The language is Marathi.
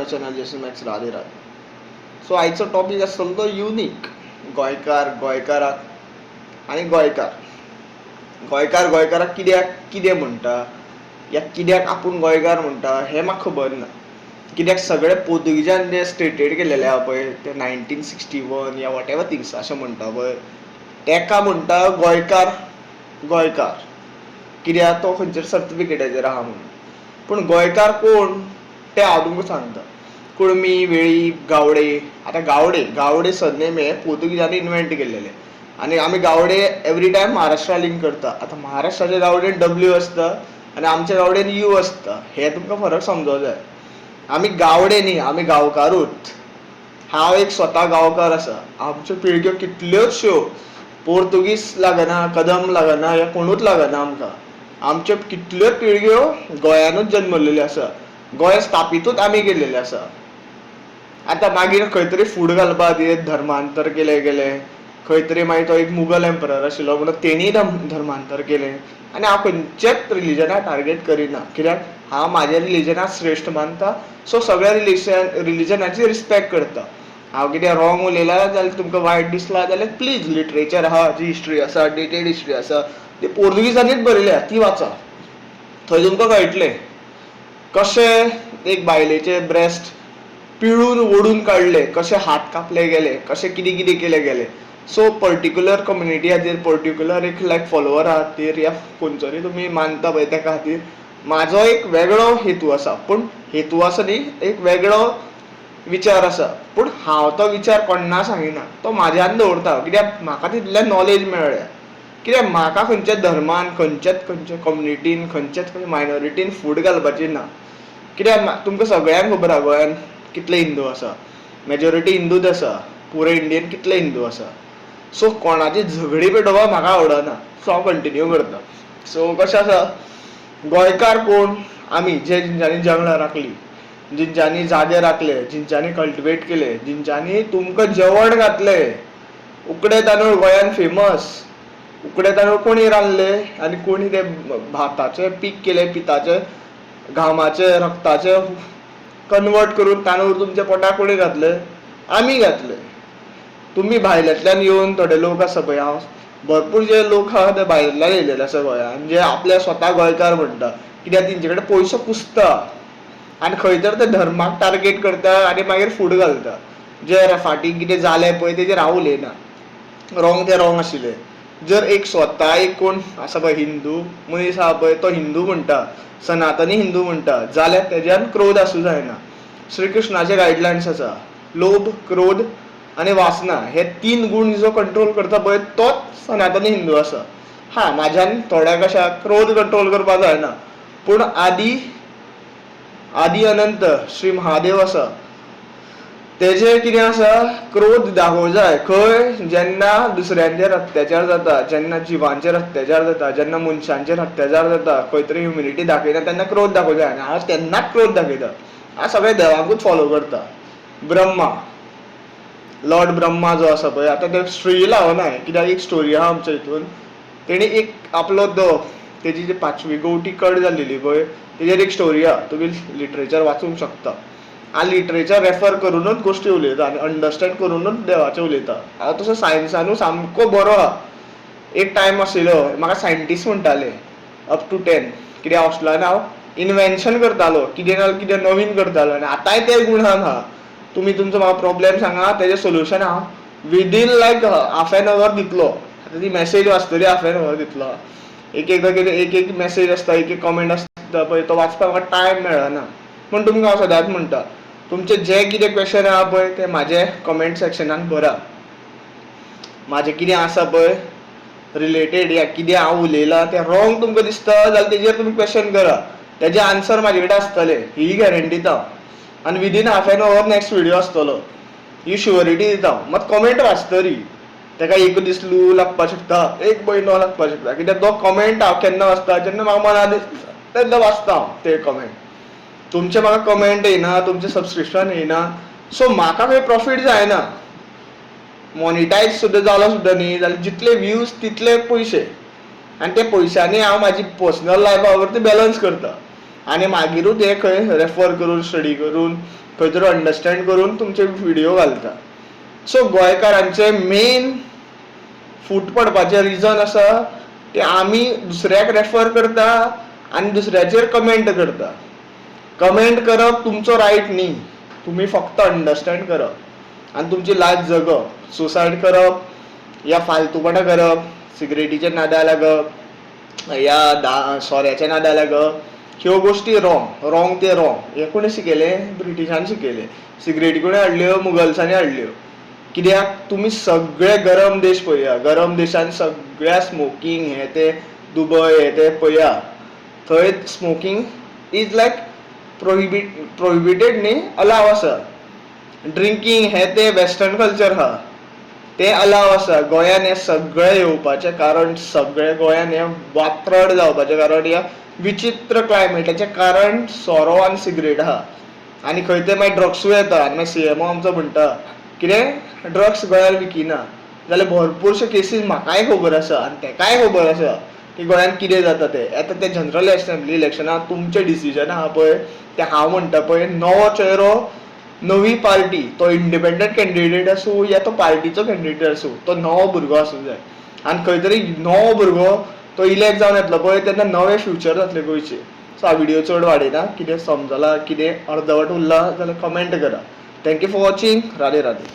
माय channel Jason Max Radhe Radhe. So आयचो टॉपिक आसतलो तो युनीक. गोंयकाराक आनी गोंयकाराक कित्याक म्हणटा या कित्याक आपूण गोंयकार म्हणटा हें म्हाका खबर ना. कित्याक सगळे पोर्तुगीजान जे स्टेटेड केलेले आहा पळय ते 1961 या वॉट एवर थिंग्स अशें म्हणटा पळय तेका म्हणटा गोंयकार कित्याक तो खंयच्या सर्टिफिकेटाचेर आहा म्हणून. पूण गोंयकार कोण तें हांव तुमकां सांगता. कुळमी, वेळीप, गावडे. आतां गावडे सरनेम हे पोर्तुगीजांनी इन्व्हेंट केल्लेले आनी आमी गावडे एवरी टायम महाराष्ट्रा लिंक करता. आतां महाराष्ट्राच्या गावडेन डब्ल्यू आसता आनी आमच्या गावडेन यू आसता. हे तुमकां फरक समजूंक जाय. आमी गावडे न्ही, आमी गांवकारूच. हांव एक स्वता गांवकार आसा. आमच्यो पिळग्यो कितल्योशो पोर्तुगीज लागना, कदम लागना, हे कोणूच लागना आमकां. आमच्यो कितल्योच पिळग्यो गोंयानूच जल्मलेल्यो आसा. गोंय स्थापितूच आमी केल्लेलें आसा. आतां मागीर खंय तरी फूड घालपा खातीर धर्मांतर केलें गेलें. खंय तरी मागीर तो एक मुगल एम्परर आशिल्लो म्हणून तेणीय धर्मांतर केलें. आनी हांव खंयचेच रिलिजनाक टार्गेट करिना कित्याक हांव म्हाज्या रिलिजनाक श्रेश्ठ मानता. सो सगळ्या रिलिजनाची रिस्पेक्ट करता. हांव कितें रॉंग उलयलां जाल्यार तुमकां वायट दिसलां जाल्यार प्लीज लिटरेचर आहा, जी हिस्ट्री आसा, डेटेड हिस्ट्री आसा ती पोर्तुगीजांनीच बरयल्या ती वाचा. थंय तुमकां कळटलें कशें एक बायलेचे ब्रेस्ट पिळून ओडून काडले, कशे हात कापले गेले, कशें कितें कितें केलें गेलें. सो पर्टिक्युलर कम्युनिटी खातीर, पर्टिक्युलर एक लायक फॉलोवरा खातीर या खंयचोरी तुमी मानता पळय त्या खातीर म्हाजो एक वेगळो हेतू आसा. पूण हेतू आसा न्ही, एक वेगळो विचार आसा. पूण हांव तो विचार कोण्णा सांगिना, तो म्हाज्यान दवरता कित्याक म्हाका तितलें नॉलेज मेळ्ळें. कित्याक म्हाका खंयच्याच धर्मान, खंयच्याच कम्युनिटीन, खंयच्याच मायनॉरिटीन फूट घालपाची ना. कित्याक तुमकां सगळ्यांक खबर आहा गोंयान कितले हिंदू आसा. मेजॉरिटी हिंदूच आसा. पुरे इंडियेन कितले हिंदू आसा. सो कोणाची झगडी पेटोवपाक म्हाका आवडना. सो हांव कंटिन्यू करता. सो कशें आसा, गोंयकार कोण आमी जेंच्यांनी जंगलां राखलीं, जेंच्यांनी जागे राखले, जेंच्यांनी कल्टिवेट केले, जेंच्यांनी तुमकां जेवण घातलें. उकडे तांदूळ गोंयान फेमस. उकडे तांदूळ कोणी रांदले आनी कोणी ते भाताचें पीक केलें, पिताचें घामाचे रक्ताचे कन्वर्ट करून तांदूळ तुमच्या पोटाक कोणी घातले? आमी घातले. तुमी भायल्यांतल्यान येवन थोडे लोक आसा पळय, हांव भरपूर जे लोक आहा ते भायल्यान येयलेले आसा गोंयान जे आपल्या स्वता गोंयकार म्हणटा कित्याक तेंचे कडेन पयसो कुसता आनी खंय तर ते धर्माक टार्गेट करता आनी मागीर फूट घालता. जे फाटीं कितें जालें पळय तेजेर हांव उलयना. रॉंग तें रॉंग आशिल्लें. जर एक स्वता एक कोण आसा पळय हिंदू मनीस आहा पळय तो हिंदू म्हणटा, सनातनी हिंदू म्हणटा जाल्यार तेज्यान क्रोध आसूं जायना. श्री कृष्णाचे गायडलायन्स आसा. लोभ, क्रोध आनी वासना हे 3 गूण जो कंट्रोल करता पळय तोच सनातनी हिंदू आसा. हा म्हाज्यान थोड्या कशा क्रोध कंट्रोल करपाक जायना. पूण आदी अनंत श्री महादेव आसा तेजे कितें आसा, क्रोध दाखोवं जाय खंय जेन्ना दुसऱ्यांचेर अत्याचार जाता, जेन्ना जिवांचेर अत्याचार जाता, जेन्ना मनशांचेर अत्याचार जाता, खंय तरी ह्युमिनिटी दाखयता तेन्ना क्रोध दाखोवं जाय. आनी हांव तेन्नाच क्रोध दाखयता. हांव सगळे देवाकूच फॉलो करता. ब्रह्मा, लॉर्ड ब्रह्मा जो आसा पळय, आतां ते स्ट्री लावना कित्याक एक स्टोरी आहा आमच्या हितून. तेणी एक आपलो तेजी जी 5वी गवटी कट जाल्लेली पळय तेजेर एक स्टोरी आहा. तुमी लिटरेचर वाचूंक शकता. हांव लिटरेचर रेफर करूनच गोश्टी उलयता आनी अंडरस्टँड करूनच देवाचें उलयता. हांव तसो सायन्सानूय सामको बरो आहा. एक टायम आशिल्लो म्हाका सायंटिस्ट म्हणटाले अप टू 10 कित्याक हॉस्टेलान हांव इन्वेन्शन करतालो, कितें ना कितें नवीन करतालो आनी आतांय ते गुणान आहा. तुमी तुमचो म्हाका प्रॉब्लेम सांगा तेजें सोल्युशन हांव within like half an our दितलो. आतां ती मॅसेज वाचतली हाफ एन अवर दितलो. एकदां कितें एक मॅसेज आसता, एक कमेंट आसता पळय तो वाचपाक म्हाका टायम मेळना. पूण तुमकां हांव सदांच म्हणटा तुमचे जे कितें क्वेश्चन आहा पळय ते म्हाजे कमेंट सेक्शनान बरा. म्हाजें कितें आसा पळय रिलेटेड या कितें हांव उलयलां तें रॉंग तुमकां दिसता जाल्यार तेजेर तुमी क्वेश्चन करा. तेजे आन्सर म्हाजे कडेन आसतले ही गॅरंटी दिता. आनी within half an our next video आसतलो ही शुअरिटी दिता. मात कमेंट वाचतली तेका एक दीस लागपाक शकता, एक म्हयनो लागपाक शकता. कित्याक तो कमेंट हांव केन्ना वाचता जेन्ना म्हाका मनां दिसता तेन्ना वाचता हांव ते कमेंट. तुमचे म्हाका कमेंट येयना, तुमचें सबस्क्रिप्शन येयना सो म्हाका खंय प्रॉफीट जायना. मॉनिटायज सुद्दां जालो सुद्दां न्ही जाल्यार जितले व्ह्यूज तितले पयशे आनी ते पयशांनी हांव म्हाजी पर्सनल लायफा वरती बॅलन्स करता. आनी मागिरूच हे खंय रेफर करून स्टडी करून खंय तरी अंडरस्टँड करून तुमचे व्हिडिओ घालता. सो गोंयकारांचे मेन फूट पडपाचें रिजन आसा ते आमी दुसऱ्याक रेफर करता आनी दुसऱ्याचेर कमेंट करता. कमेंट करप तुमचो रायट न्ही, तुमी फक्त अंडरस्टँड करप आनी तुमची लायफ जगप. सुसायड करप या फालतूपणां करप, सिगरेटीच्या नादा लागप या सोऱ्याच्या नादा लागप, ह्यो गोश्टी रॉंग ते रॉंग. हे कोणी शिकयलें? ब्रिटिशान शिकयलें. सिगरेटी कोणी हाडल्यो? मुगल्सांनी हाडल्यो. कित्याक? तुमी सगळे गरम देश पळया, गरम देशांत सगळ्या स्मोकींग हे ते दुबय हे ते पळया, थंय स्मोकींग इज लायक प्रोहिबिटेड न्ही, अलाव आसा. ड्रिंकींग हे ते वेस्टर्न कल्चर आहा ते अलाव आसा. गोंयान हे सगळे येवपाचें कारण, सगळे गोंयान हे वात्रड जावपाचें कारण या विचित्र क्लायमेटाचें कारण सोरो आनी सिगरेट आहा. आनी खंय ते मागीर ड्रग्सूय येता आनी मागीर CMO आमचो म्हणटा कितें ड्रग्स गोंयांत विकिना. जाल्यार भरपूरशे केसीस म्हाकाय खबर आसा आनी तेकाय खबर आसा की गोंयांत कितें जाता तें. आतां ते जनरल असेंब्ली इलेक्शनाक तुमचें डिसिजन आहा पळय तें हांव म्हणटा पळय, नवो चेहरो, नवी पार्टी, तो इंडिपेंडंट कॅन्डिडेट आसूं या तो पार्टीचो कॅन्डिडेट आसूं, तो नवो भुरगो आसूं जाय. आनी खंय तरी नवो भुरगो तो इलेक्ट जावन येतलो पळय तेन्ना नवें फ्युचर जातलें गोंयचें. सो हांव व्हिडिओ चड वाडयना. कितें समजलां, कितें अर्दवट उरलां जाल्यार कमेंट करा. Thank you for watching. Radhe Radhe.